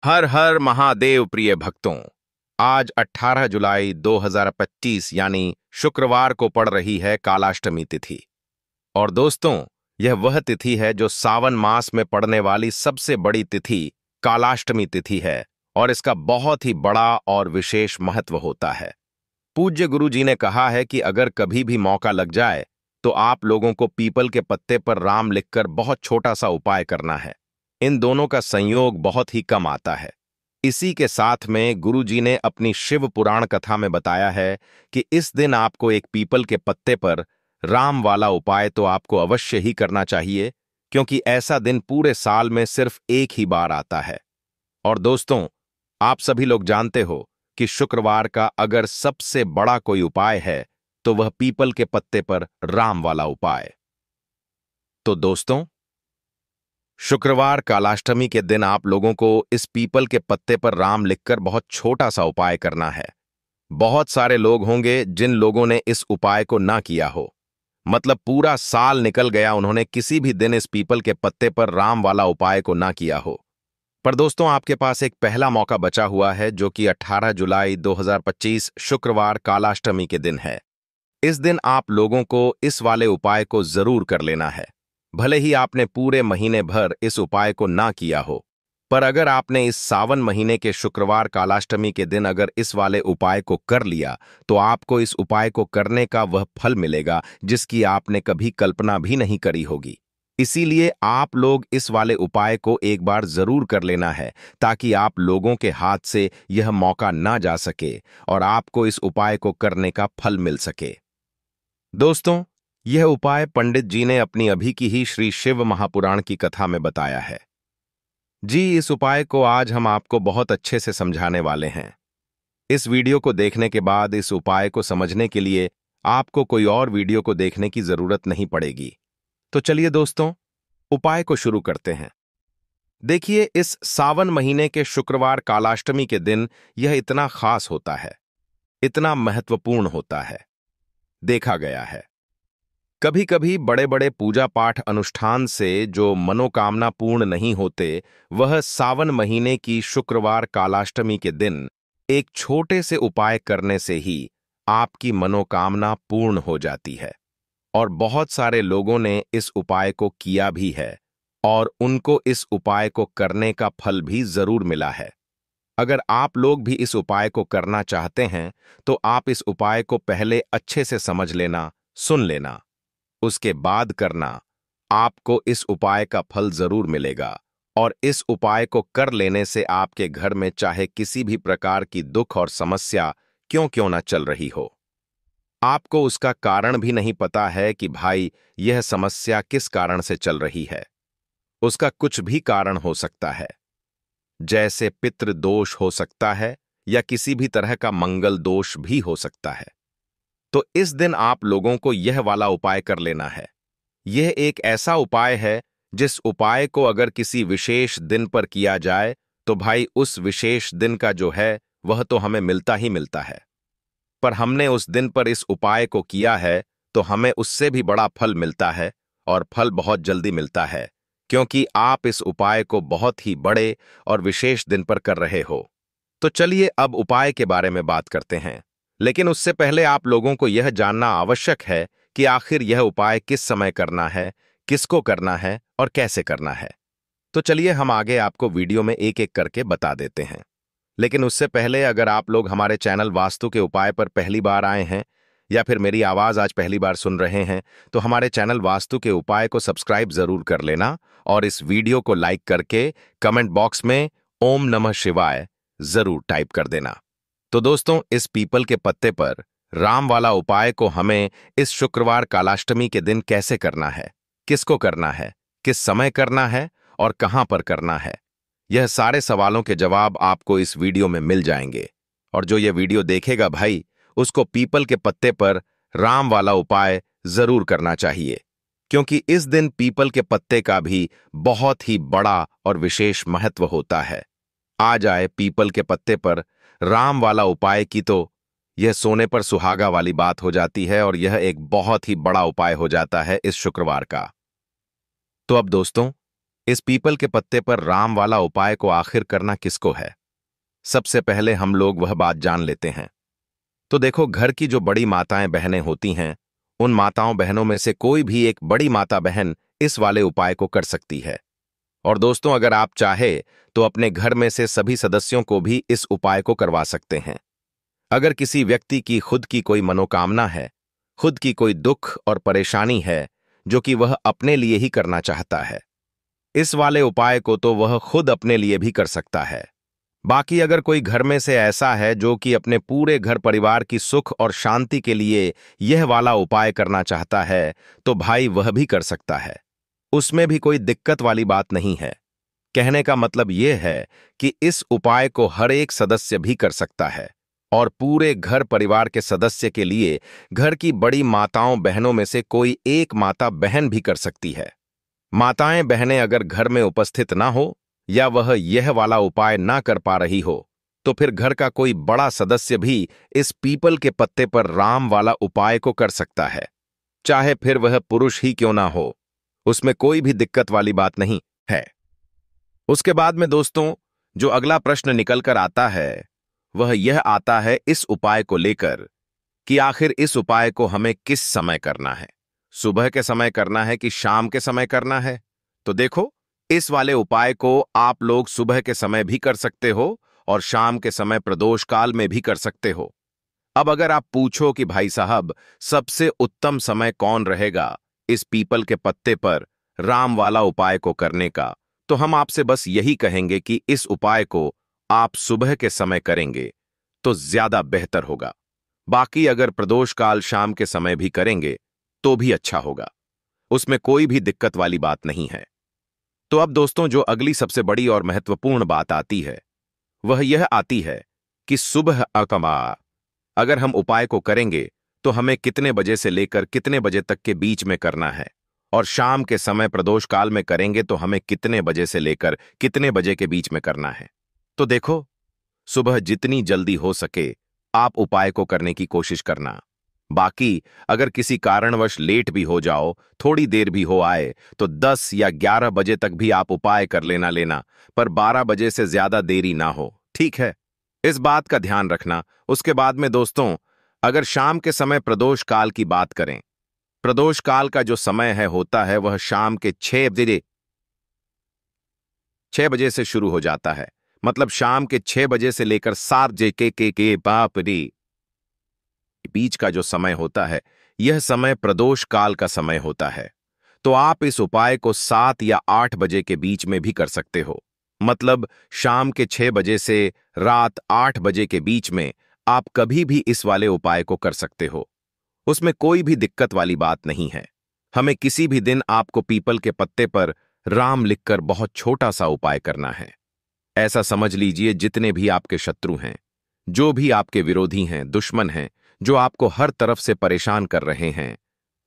हर हर महादेव प्रिय भक्तों। आज 18 जुलाई 2025 यानी शुक्रवार को पड़ रही है कालाष्टमी तिथि। और दोस्तों, यह वह तिथि है जो सावन मास में पड़ने वाली सबसे बड़ी तिथि कालाष्टमी तिथि है और इसका बहुत ही बड़ा और विशेष महत्व होता है। पूज्य गुरु जी ने कहा है कि अगर कभी भी मौका लग जाए तो आप लोगों को पीपल के पत्ते पर राम लिखकर बहुत छोटा सा उपाय करना है। इन दोनों का संयोग बहुत ही कम आता है। इसी के साथ में गुरु जी ने अपनी शिव पुराण कथा में बताया है कि इस दिन आपको एक पीपल के पत्ते पर राम वाला उपाय तो आपको अवश्य ही करना चाहिए, क्योंकि ऐसा दिन पूरे साल में सिर्फ एक ही बार आता है। और दोस्तों, आप सभी लोग जानते हो कि शुक्रवार का अगर सबसे बड़ा कोई उपाय है तो वह पीपल के पत्ते पर राम वाला उपाय। तो दोस्तों, शुक्रवार कालाष्टमी के दिन आप लोगों को इस पीपल के पत्ते पर राम लिखकर बहुत छोटा सा उपाय करना है। बहुत सारे लोग होंगे जिन लोगों ने इस उपाय को ना किया हो, मतलब पूरा साल निकल गया, उन्होंने किसी भी दिन इस पीपल के पत्ते पर राम वाला उपाय को ना किया हो। पर दोस्तों, आपके पास एक पहला मौका बचा हुआ है, जो कि 18 जुलाई 2025 शुक्रवार कालाष्टमी के दिन है। इस दिन आप लोगों को इस वाले उपाय को जरूर कर लेना है। भले ही आपने पूरे महीने भर इस उपाय को ना किया हो, पर अगर आपने इस सावन महीने के शुक्रवार कालाष्टमी के दिन अगर इस वाले उपाय को कर लिया तो आपको इस उपाय को करने का वह फल मिलेगा जिसकी आपने कभी कल्पना भी नहीं करी होगी। इसीलिए आप लोग इस वाले उपाय को एक बार जरूर कर लेना है, ताकि आप लोगों के हाथ से यह मौका ना जा सके और आपको इस उपाय को करने का फल मिल सके। दोस्तों, यह उपाय पंडित जी ने अपनी अभी की ही श्री शिव महापुराण की कथा में बताया है। जी, इस उपाय को आज हम आपको बहुत अच्छे से समझाने वाले हैं। इस वीडियो को देखने के बाद इस उपाय को समझने के लिए आपको कोई और वीडियो को देखने की जरूरत नहीं पड़ेगी। तो चलिए दोस्तों, उपाय को शुरू करते हैं। देखिए, इस सावन महीने के शुक्रवार कालाष्टमी के दिन यह इतना खास होता है, इतना महत्वपूर्ण होता है। देखा गया है, कभी कभी बड़े बड़े पूजा पाठ अनुष्ठान से जो मनोकामना पूर्ण नहीं होते, वह सावन महीने की शुक्रवार कालाष्टमी के दिन एक छोटे से उपाय करने से ही आपकी मनोकामना पूर्ण हो जाती है। और बहुत सारे लोगों ने इस उपाय को किया भी है और उनको इस उपाय को करने का फल भी जरूर मिला है। अगर आप लोग भी इस उपाय को करना चाहते हैं तो आप इस उपाय को पहले अच्छे से समझ लेना, सुन लेना, उसके बाद करना। आपको इस उपाय का फल जरूर मिलेगा और इस उपाय को कर लेने से आपके घर में चाहे किसी भी प्रकार की दुख और समस्या क्यों ना चल रही हो, आपको उसका कारण भी नहीं पता है कि भाई यह समस्या किस कारण से चल रही है। उसका कुछ भी कारण हो सकता है, जैसे पितृ दोष हो सकता है या किसी भी तरह का मंगल दोष भी हो सकता है। तो इस दिन आप लोगों को यह वाला उपाय कर लेना है। यह एक ऐसा उपाय है जिस उपाय को अगर किसी विशेष दिन पर किया जाए तो भाई उस विशेष दिन का जो है वह तो हमें मिलता ही मिलता है। पर हमने उस दिन पर इस उपाय को किया है तो हमें उससे भी बड़ा फल मिलता है, और फल बहुत जल्दी मिलता है, क्योंकि आप इस उपाय को बहुत ही बड़े और विशेष दिन पर कर रहे हो। तो चलिए अब उपाय के बारे में बात करते हैं, लेकिन उससे पहले आप लोगों को यह जानना आवश्यक है कि आखिर यह उपाय किस समय करना है, किसको करना है और कैसे करना है। तो चलिए हम आगे आपको वीडियो में एक एक करके बता देते हैं। लेकिन उससे पहले अगर आप लोग हमारे चैनल वास्तु के उपाय पर पहली बार आए हैं या फिर मेरी आवाज आज पहली बार सुन रहे हैं तो हमारे चैनल वास्तु के उपाय को सब्सक्राइब जरूर कर लेना और इस वीडियो को लाइक करके कमेंट बॉक्स में ओम नमः शिवाय जरूर टाइप कर देना। तो दोस्तों, इस पीपल के पत्ते पर राम वाला उपाय को हमें इस शुक्रवार कालाष्टमी के दिन कैसे करना है, किसको करना है, किस समय करना है और कहां पर करना है, यह सारे सवालों के जवाब आपको इस वीडियो में मिल जाएंगे। और जो यह वीडियो देखेगा भाई, उसको पीपल के पत्ते पर राम वाला उपाय जरूर करना चाहिए, क्योंकि इस दिन पीपल के पत्ते का भी बहुत ही बड़ा और विशेष महत्व होता है। आ जाए पीपल के पत्ते पर राम वाला उपाय की तो यह सोने पर सुहागा वाली बात हो जाती है और यह एक बहुत ही बड़ा उपाय हो जाता है इस शुक्रवार का। तो अब दोस्तों, इस पीपल के पत्ते पर राम वाला उपाय को आखिर करना किसको है? सबसे पहले हम लोग वह बात जान लेते हैं। तो देखो, घर की जो बड़ी माताएं बहनें होती हैं, उन माताओं बहनों में से कोई भी एक बड़ी माता बहन इस वाले उपाय को कर सकती है। और दोस्तों, अगर आप चाहे तो अपने घर में से सभी सदस्यों को भी इस उपाय को करवा सकते हैं। अगर किसी व्यक्ति की खुद की कोई मनोकामना है, खुद की कोई दुख और परेशानी है जो कि वह अपने लिए ही करना चाहता है, इस वाले उपाय को तो वह खुद अपने लिए भी कर सकता है। बाकी अगर कोई घर में से ऐसा है जो कि अपने पूरे घर परिवार की सुख और शांति के लिए यह वाला उपाय करना चाहता है, तो भाई वह भी कर सकता है। उसमें भी कोई दिक्कत वाली बात नहीं है। कहने का मतलब यह है कि इस उपाय को हर एक सदस्य भी कर सकता है और पूरे घर परिवार के सदस्य के लिए घर की बड़ी माताओं बहनों में से कोई एक माता बहन भी कर सकती है। माताएं बहनें अगर घर में उपस्थित ना हो या वह यह वाला उपाय ना कर पा रही हो, तो फिर घर का कोई बड़ा सदस्य भी इस पीपल के पत्ते पर राम वाला उपाय को कर सकता है, चाहे फिर वह पुरुष ही क्यों ना हो। उसमें कोई भी दिक्कत वाली बात नहीं है। उसके बाद में दोस्तों, जो अगला प्रश्न निकल कर आता है वह यह आता है इस उपाय को लेकर कि आखिर इस उपाय को हमें किस समय करना है। सुबह के समय करना है कि शाम के समय करना है? तो देखो, इस वाले उपाय को आप लोग सुबह के समय भी कर सकते हो और शाम के समय प्रदोष काल में भी कर सकते हो। अब अगर आप पूछो कि भाई साहब, सबसे उत्तम समय कौन रहेगा इस पीपल के पत्ते पर राम वाला उपाय को करने का, तो हम आपसे बस यही कहेंगे कि इस उपाय को आप सुबह के समय करेंगे तो ज्यादा बेहतर होगा। बाकी अगर प्रदोष काल शाम के समय भी करेंगे तो भी अच्छा होगा। उसमें कोई भी दिक्कत वाली बात नहीं है। तो अब दोस्तों, जो अगली सबसे बड़ी और महत्वपूर्ण बात आती है वह यह आती है कि सुबह अकमा अगर हम उपाय को करेंगे तो हमें कितने बजे से लेकर कितने बजे तक के बीच में करना है, और शाम के समय प्रदोष काल में करेंगे तो हमें कितने बजे से लेकर कितने बजे के बीच में करना है। तो देखो, सुबह जितनी जल्दी हो सके आप उपाय को करने की कोशिश करना। बाकी अगर किसी कारणवश लेट भी हो जाओ, थोड़ी देर भी हो आए, तो 10 या 11 बजे तक भी आप उपाय कर लेना, पर 12 बजे से ज्यादा देरी ना हो, ठीक है? इस बात का ध्यान रखना। उसके बाद में दोस्तों, अगर शाम के समय प्रदोष काल की बात करें, प्रदोष काल का जो समय है होता है वह शाम के 6 बजे से शुरू हो जाता है। मतलब शाम के 6 बजे से लेकर 7 जे के बाप रे बीच का जो समय होता है, यह समय प्रदोष काल का समय होता है। तो आप इस उपाय को 7 या 8 बजे के बीच में भी कर सकते हो। मतलब शाम के 6 बजे से रात 8 बजे के बीच में आप कभी भी इस वाले उपाय को कर सकते हो। उसमें कोई भी दिक्कत वाली बात नहीं है। हमें किसी भी दिन आपको पीपल के पत्ते पर राम लिखकर बहुत छोटा सा उपाय करना है। ऐसा समझ लीजिए, जितने भी आपके शत्रु हैं, जो भी आपके विरोधी हैं, दुश्मन हैं, जो आपको हर तरफ से परेशान कर रहे हैं,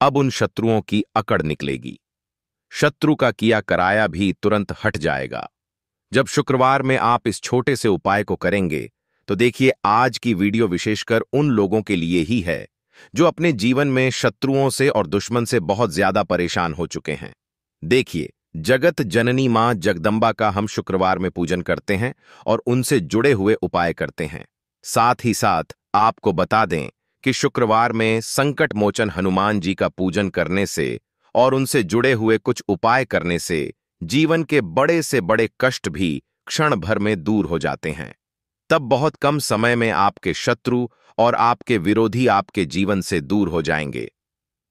अब उन शत्रुओं की अकड़ निकलेगी। शत्रु का किया कराया भी तुरंत हट जाएगा। जब शुक्रवार में आप इस छोटे से उपाय को करेंगे तो देखिए, आज की वीडियो विशेषकर उन लोगों के लिए ही है जो अपने जीवन में शत्रुओं से और दुश्मन से बहुत ज्यादा परेशान हो चुके हैं। देखिए, जगत जननी मां जगदंबा का हम शुक्रवार में पूजन करते हैं और उनसे जुड़े हुए उपाय करते हैं। साथ ही साथ आपको बता दें कि शुक्रवार में संकट मोचन हनुमान जी का पूजन करने से और उनसे जुड़े हुए कुछ उपाय करने से जीवन के बड़े से बड़े कष्ट भी क्षण भर में दूर हो जाते हैं। तब बहुत कम समय में आपके शत्रु और आपके विरोधी आपके जीवन से दूर हो जाएंगे।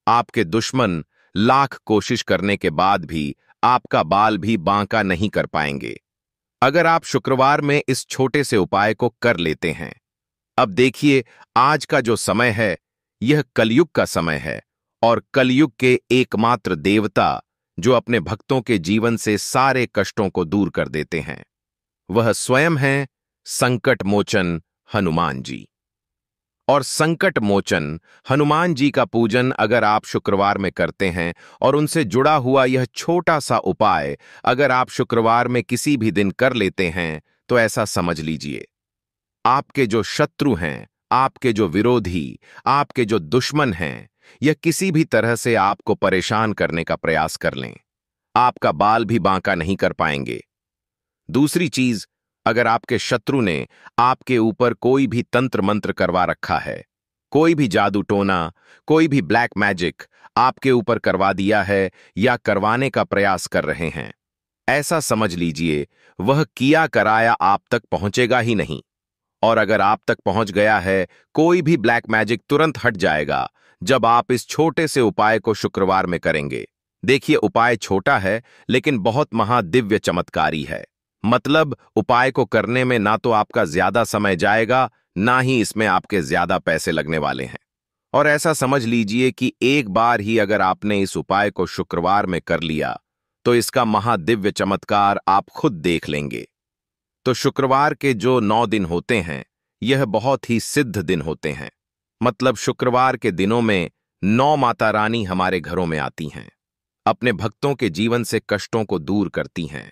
आपके दुश्मन लाख कोशिश करने के बाद भी आपका बाल भी बांका नहीं कर पाएंगे, अगर आप शुक्रवार में इस छोटे से उपाय को कर लेते हैं। अब देखिए, आज का जो समय है यह कलयुग का समय है, और कलयुग के एकमात्र देवता जो अपने भक्तों के जीवन से सारे कष्टों को दूर कर देते हैं, वह स्वयं हैं संकट मोचन हनुमान जी। और संकट मोचन हनुमान जी का पूजन अगर आप शुक्रवार में करते हैं और उनसे जुड़ा हुआ यह छोटा सा उपाय अगर आप शुक्रवार में किसी भी दिन कर लेते हैं, तो ऐसा समझ लीजिए, आपके जो शत्रु हैं, आपके जो विरोधी, आपके जो दुश्मन हैं, यह किसी भी तरह से आपको परेशान करने का प्रयास कर लें, आपका बाल भी बांका नहीं कर पाएंगे। दूसरी चीज, अगर आपके शत्रु ने आपके ऊपर कोई भी तंत्र मंत्र करवा रखा है, कोई भी जादू टोना, कोई भी ब्लैक मैजिक आपके ऊपर करवा दिया है या करवाने का प्रयास कर रहे हैं, ऐसा समझ लीजिए वह किया कराया आप तक पहुंचेगा ही नहीं। और अगर आप तक पहुंच गया है, कोई भी ब्लैक मैजिक तुरंत हट जाएगा जब आप इस छोटे से उपाय को शुक्रवार में करेंगे। देखिए, उपाय छोटा है लेकिन बहुत महादिव्य चमत्कारी है। मतलब उपाय को करने में ना तो आपका ज्यादा समय जाएगा, ना ही इसमें आपके ज्यादा पैसे लगने वाले हैं। और ऐसा समझ लीजिए कि एक बार ही अगर आपने इस उपाय को शुक्रवार में कर लिया तो इसका महादिव्य चमत्कार आप खुद देख लेंगे। तो शुक्रवार के जो 9 दिन होते हैं, यह बहुत ही सिद्ध दिन होते हैं। मतलब शुक्रवार के दिनों में 9 माता रानी हमारे घरों में आती हैं, अपने भक्तों के जीवन से कष्टों को दूर करती हैं।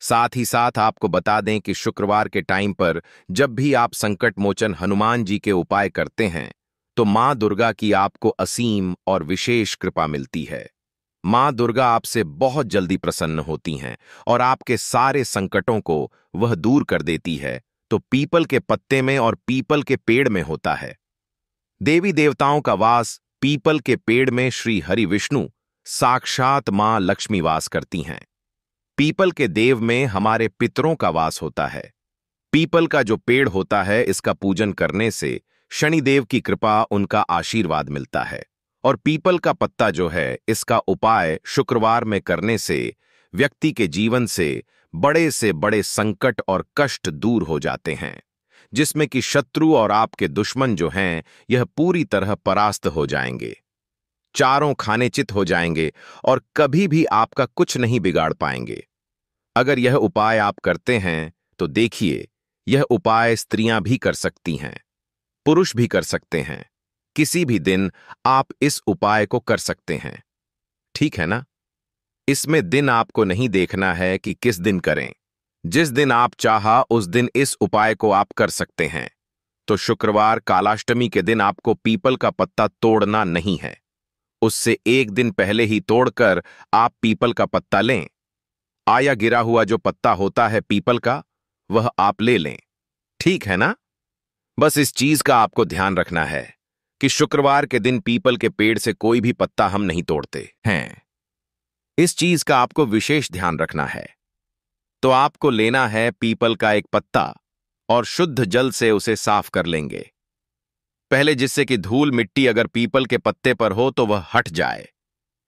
साथ ही साथ आपको बता दें कि शुक्रवार के टाइम पर जब भी आप संकट मोचन हनुमान जी के उपाय करते हैं तो मां दुर्गा की आपको असीम और विशेष कृपा मिलती है। मां दुर्गा आपसे बहुत जल्दी प्रसन्न होती हैं और आपके सारे संकटों को वह दूर कर देती है। तो पीपल के पत्ते में और पीपल के पेड़ में होता है। देवी देवताओं का वास पीपल के पेड़ में श्री हरि विष्णु साक्षात मां लक्ष्मी वास करती हैं। पीपल के देव में हमारे पितरों का वास होता है। पीपल का जो पेड़ होता है, इसका पूजन करने से शनिदेव की कृपा, उनका आशीर्वाद मिलता है। और पीपल का पत्ता जो है, इसका उपाय शुक्रवार में करने से व्यक्ति के जीवन से बड़े संकट और कष्ट दूर हो जाते हैं, जिसमें कि शत्रु और आपके दुश्मन जो हैं, यह पूरी तरह परास्त हो जाएंगे, चारों खाने चित हो जाएंगे और कभी भी आपका कुछ नहीं बिगाड़ पाएंगे। अगर यह उपाय आप करते हैं तो देखिए, यह उपाय स्त्रियां भी कर सकती हैं, पुरुष भी कर सकते हैं। किसी भी दिन आप इस उपाय को कर सकते हैं, ठीक है ना? इसमें दिन आपको नहीं देखना है कि किस दिन करें। जिस दिन आप चाहा उस दिन इस उपाय को आप कर सकते हैं। तो शुक्रवार कालाष्टमी के दिन आपको पीपल का पत्ता तोड़ना नहीं है। उससे एक दिन पहले ही तोड़कर आप पीपल का पत्ता लें। आया गिरा हुआ जो पत्ता होता है पीपल का, वह आप ले लें, ठीक है ना? बस इस चीज का आपको ध्यान रखना है कि शुक्रवार के दिन पीपल के पेड़ से कोई भी पत्ता हम नहीं तोड़ते हैं। इस चीज का आपको विशेष ध्यान रखना है। तो आपको लेना है पीपल का एक पत्ता और शुद्ध जल से उसे साफ कर लेंगे पहले, जिससे कि धूल मिट्टी अगर पीपल के पत्ते पर हो तो वह हट जाए।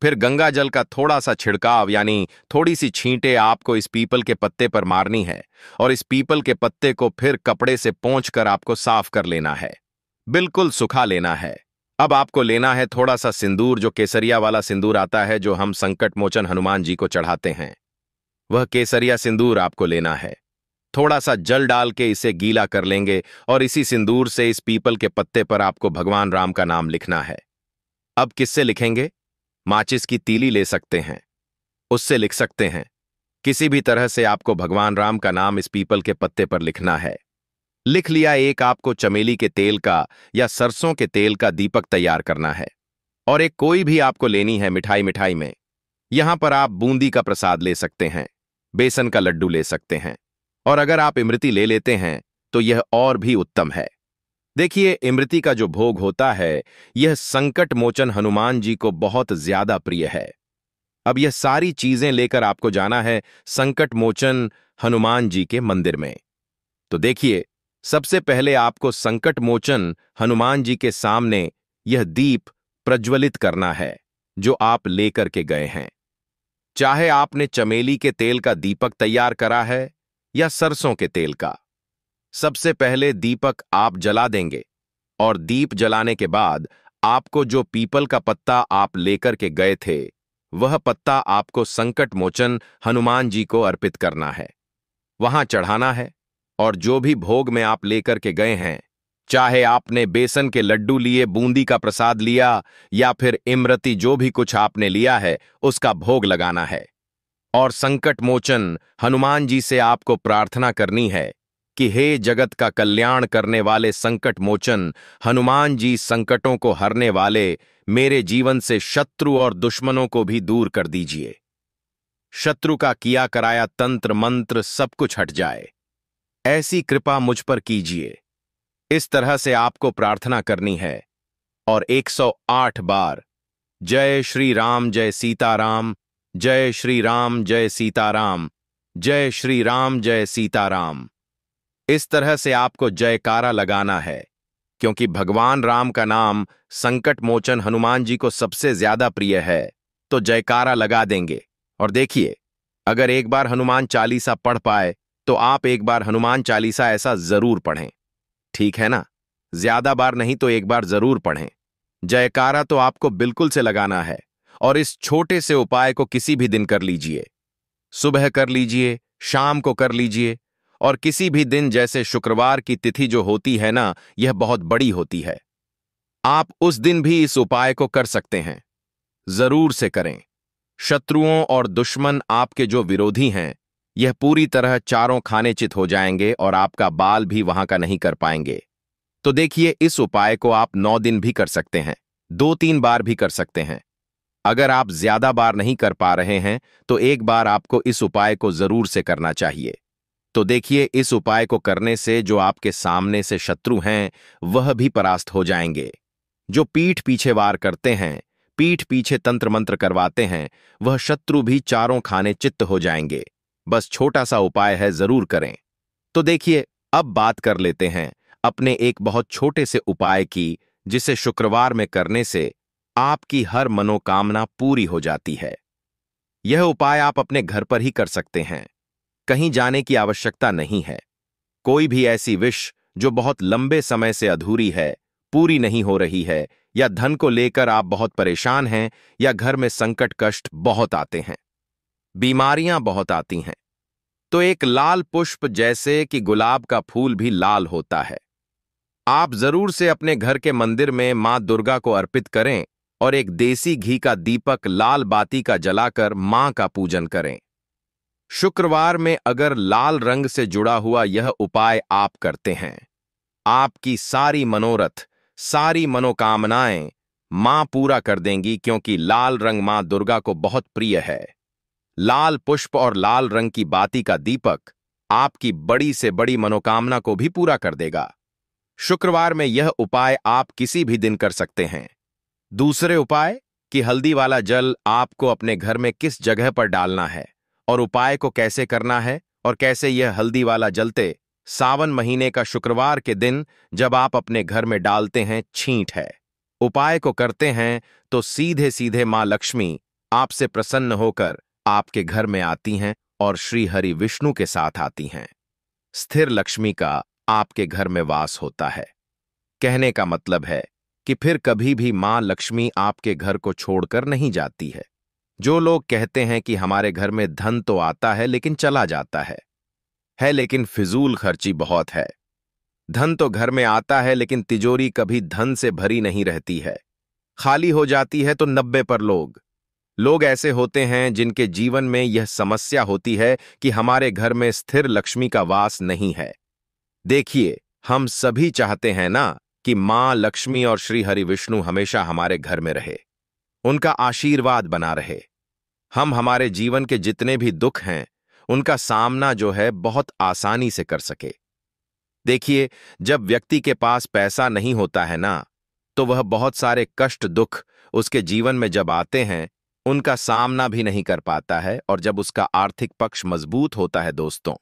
फिर गंगा जल का थोड़ा सा छिड़काव यानी थोड़ी सी छींटे आपको इस पीपल के पत्ते पर मारनी है और इस पीपल के पत्ते को फिर कपड़े से पोंछकर आपको साफ कर लेना है, बिल्कुल सुखा लेना है। अब आपको लेना है थोड़ा सा सिंदूर, जो केसरिया वाला सिंदूर आता है, जो हम संकट मोचन हनुमान जी को चढ़ाते हैं। वह केसरिया सिंदूर आपको लेना है। थोड़ा सा जल डाल के इसे गीला कर लेंगे और इसी सिंदूर से इस पीपल के पत्ते पर आपको भगवान राम का नाम लिखना है। अब किससे लिखेंगे? माचिस की तीली ले सकते हैं, उससे लिख सकते हैं। किसी भी तरह से आपको भगवान राम का नाम इस पीपल के पत्ते पर लिखना है। लिख लिया, एक आपको चमेली के तेल का या सरसों के तेल का दीपक तैयार करना है और एक कोई भी आपको लेनी है मिठाई में। यहां पर आप बूंदी का प्रसाद ले सकते हैं, बेसन का लड्डू ले सकते हैं और अगर आप इमरती ले लेते हैं तो यह और भी उत्तम है। देखिए, इमरती का जो भोग होता है, यह संकट मोचन हनुमान जी को बहुत ज्यादा प्रिय है। अब यह सारी चीजें लेकर आपको जाना है संकट मोचन हनुमान जी के मंदिर में। तो देखिए, सबसे पहले आपको संकट मोचन हनुमान जी के सामने यह दीप प्रज्वलित करना है जो आप लेकर के गए हैं। चाहे आपने चमेली के तेल का दीपक तैयार करा है या सरसों के तेल का, सबसे पहले दीपक आप जला देंगे और दीप जलाने के बाद आपको जो पीपल का पत्ता आप लेकर के गए थे, वह पत्ता आपको संकट मोचन हनुमान जी को अर्पित करना है, वहां चढ़ाना है। और जो भी भोग में आप लेकर के गए हैं, चाहे आपने बेसन के लड्डू लिए, बूंदी का प्रसाद लिया या फिर इमरती, जो भी कुछ आपने लिया है, उसका भोग लगाना है। और संकट मोचन हनुमान जी से आपको प्रार्थना करनी है कि हे जगत का कल्याण करने वाले संकट मोचन हनुमान जी, संकटों को हरने वाले, मेरे जीवन से शत्रु और दुश्मनों को भी दूर कर दीजिए। शत्रु का किया कराया तंत्र मंत्र सब कुछ हट जाए। ऐसी कृपा मुझ पर कीजिए। इस तरह से आपको प्रार्थना करनी है और 108 बार जय श्री राम जय सीताराम, जय श्री राम जय सीताराम, जय श्री राम जय सीताराम। इस तरह से आपको जयकारा लगाना है, क्योंकि भगवान राम का नाम संकट मोचन हनुमान जी को सबसे ज्यादा प्रिय है। तो जयकारा लगा देंगे। और देखिए, अगर एक बार हनुमान चालीसा पढ़ पाए तो आप एक बार हनुमान चालीसा ऐसा जरूर पढ़ें, ठीक है ना? ज्यादा बार नहीं तो एक बार जरूर पढ़ें। जयकारा तो आपको बिल्कुल से लगाना है। और इस छोटे से उपाय को किसी भी दिन कर लीजिए। सुबह कर लीजिए, शाम को कर लीजिए, और किसी भी दिन, जैसे शुक्रवार की तिथि जो होती है ना, यह बहुत बड़ी होती है। आप उस दिन भी इस उपाय को कर सकते हैं। जरूर से करें। शत्रुओं और दुश्मन, आपके जो विरोधी हैं, यह पूरी तरह चारों खाने चित हो जाएंगे और आपका बाल भी वहां का नहीं कर पाएंगे। तो देखिए, इस उपाय को आप 9 दिन भी कर सकते हैं, 2-3 बार भी कर सकते हैं। अगर आप ज्यादा बार नहीं कर पा रहे हैं तो एक बार आपको इस उपाय को जरूर से करना चाहिए। तो देखिए, इस उपाय को करने से जो आपके सामने से शत्रु हैं वह भी परास्त हो जाएंगे। जो पीठ पीछे वार करते हैं, पीठ पीछे तंत्र मंत्र करवाते हैं, वह शत्रु भी चारों खाने चित्त हो जाएंगे। बस छोटा सा उपाय है, जरूर करें। तो देखिए, अब बात कर लेते हैं अपने एक बहुत छोटे से उपाय की, जिसे शुक्रवार में करने से आपकी हर मनोकामना पूरी हो जाती है। यह उपाय आप अपने घर पर ही कर सकते हैं। कहीं जाने की आवश्यकता नहीं है। कोई भी ऐसी विश जो बहुत लंबे समय से अधूरी है, पूरी नहीं हो रही है, या धन को लेकर आप बहुत परेशान हैं, या घर में संकट कष्ट बहुत आते हैं, बीमारियां बहुत आती हैं, तो एक लाल पुष्प, जैसे कि गुलाब का फूल भी लाल होता है, आप जरूर से अपने घर के मंदिर में मां दुर्गा को अर्पित करें और एक देसी घी का दीपक लाल बाती का जलाकर मां का पूजन करें। शुक्रवार में अगर लाल रंग से जुड़ा हुआ यह उपाय आप करते हैं, आपकी सारी मनोरथ, सारी मनोकामनाएं मां पूरा कर देंगी, क्योंकि लाल रंग मां दुर्गा को बहुत प्रिय है। लाल पुष्प और लाल रंग की बाती का दीपक आपकी बड़ी से बड़ी मनोकामना को भी पूरा कर देगा। शुक्रवार में यह उपाय आप किसी भी दिन कर सकते हैं। दूसरे उपाय कि हल्दी वाला जल आपको अपने घर में किस जगह पर डालना है और उपाय को कैसे करना है, और कैसे यह हल्दी वाला जलते सावन महीने का शुक्रवार के दिन जब आप अपने घर में डालते हैं, छींट है। उपाय को करते हैं तो सीधे सीधे मां लक्ष्मी आपसे प्रसन्न होकर आपके घर में आती हैं और श्री हरि विष्णु के साथ आती हैं। स्थिर लक्ष्मी का आपके घर में वास होता है। कहने का मतलब है कि फिर कभी भी मां लक्ष्मी आपके घर को छोड़कर नहीं जाती है। जो लोग कहते हैं कि हमारे घर में धन तो आता है लेकिन चला जाता है लेकिन फिजूल खर्ची बहुत है। धन तो घर में आता है लेकिन तिजोरी कभी धन से भरी नहीं रहती है, खाली हो जाती है। तो 90 पर लोग ऐसे होते हैं जिनके जीवन में यह समस्या होती है कि हमारे घर में स्थिर लक्ष्मी का वास नहीं है। देखिए, हम सभी चाहते हैं ना कि मां लक्ष्मी और श्री हरि विष्णु हमेशा हमारे घर में रहे, उनका आशीर्वाद बना रहे। हम हमारे जीवन के जितने भी दुख हैं उनका सामना जो है बहुत आसानी से कर सके। देखिए, जब व्यक्ति के पास पैसा नहीं होता है ना, तो वह बहुत सारे कष्ट दुख उसके जीवन में जब आते हैं उनका सामना भी नहीं कर पाता है। और जब उसका आर्थिक पक्ष मजबूत होता है दोस्तों,